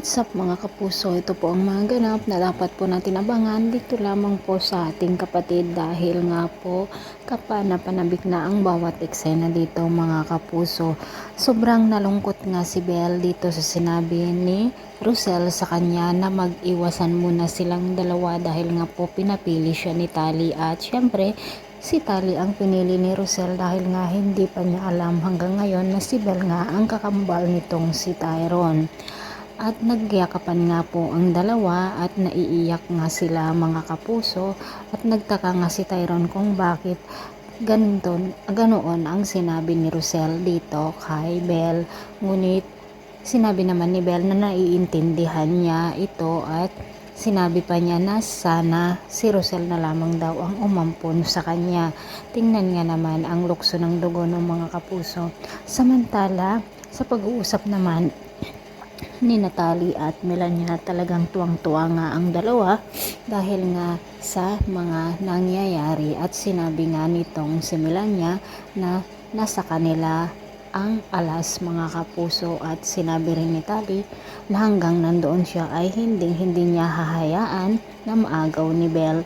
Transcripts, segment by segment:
What's up mga kapuso? Ito po ang mga ganap na dapat po natin abangan dito lamang po sa ating kapatid dahil nga po kapanapanabik na ang bawat eksena dito mga kapuso. Sobrang nalungkot nga si Belle dito sa sinabi ni Rosel sa kanya na mag-iwasan muna silang dalawa dahil nga po pinapili siya ni Tali at syempre si Tali ang pinili ni Rosel dahil nga hindi pa niya alam hanggang ngayon na si Belle nga ang kakambal nitong si Tyron. At nagyakapan nga po ang dalawa at naiiyak nga sila mga kapuso at nagtaka nga si Tyron kung bakit ganoon ang sinabi ni Rosel dito kay Belle. Ngunit sinabi naman ni Belle na naiintindihan niya ito at sinabi pa niya na sana si Rosel na lamang daw ang umampon sa kanya. Tingnan nga naman ang lukso ng dugo ng mga kapuso. Samantala sa pag-uusap naman ni Natalie at Melania talagang tuwang-tuwa nga ang dalawa dahil nga sa mga nangyayari at sinabi nga nitong si Melania na nasa kanila ang alas mga kapuso at sinabi rin ni Tali na hanggang nandoon siya ay hindi niya hahayaan na maagaw ni Belle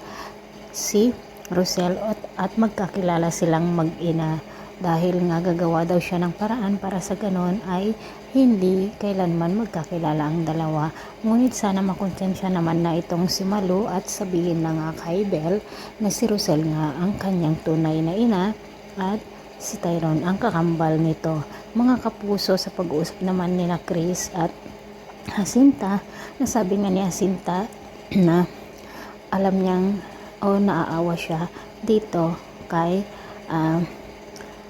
si Rosel at magkakilala silang mag-ina dahil nga gagawa daw siya ng paraan para sa ganon ay hindi kailanman magkakilala ang dalawa. Ngunit sana makonsensya naman na itong si Malu at sabihin na nga kay Belle na si Rosel nga ang kanyang tunay na ina at si Tyron ang kakambal nito. Mga kapuso, sa pag-uusap naman ni na Chris at Jacinta, nasabi nga ni Jacinta na alam niyang naaawa siya dito kay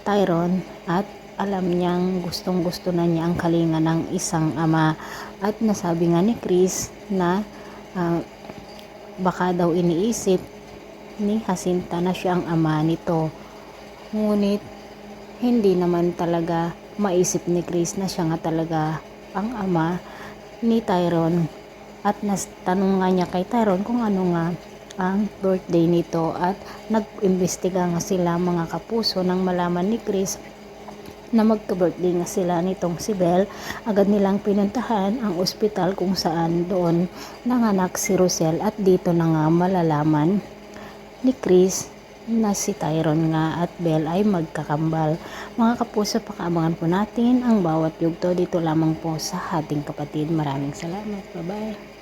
Tyron at alam niyang gustong gusto na niya ang kalinga ng isang ama at nasabi nga ni Chris na baka daw iniisip ni Jacinta na siya ang ama nito, ngunit hindi naman talaga maisip ni Chris na siya nga talaga ang ama ni Tyron at natanong nga niya kay Tyron kung ano nga ang birthday nito at nag-imbestiga nga sila mga kapuso nang malaman ni Chris na magka-birthday nga sila nitong si Belle. Agad nilang pinuntahan ang ospital kung saan doon nanganak si Rosel at dito na nga malalaman ni Chris na si Tyron nga at Belle ay magkakambal. Mga kapuso, pakaabangan po natin ang bawat yugto dito lamang po sa ating kapatid. Maraming salamat. Bye bye.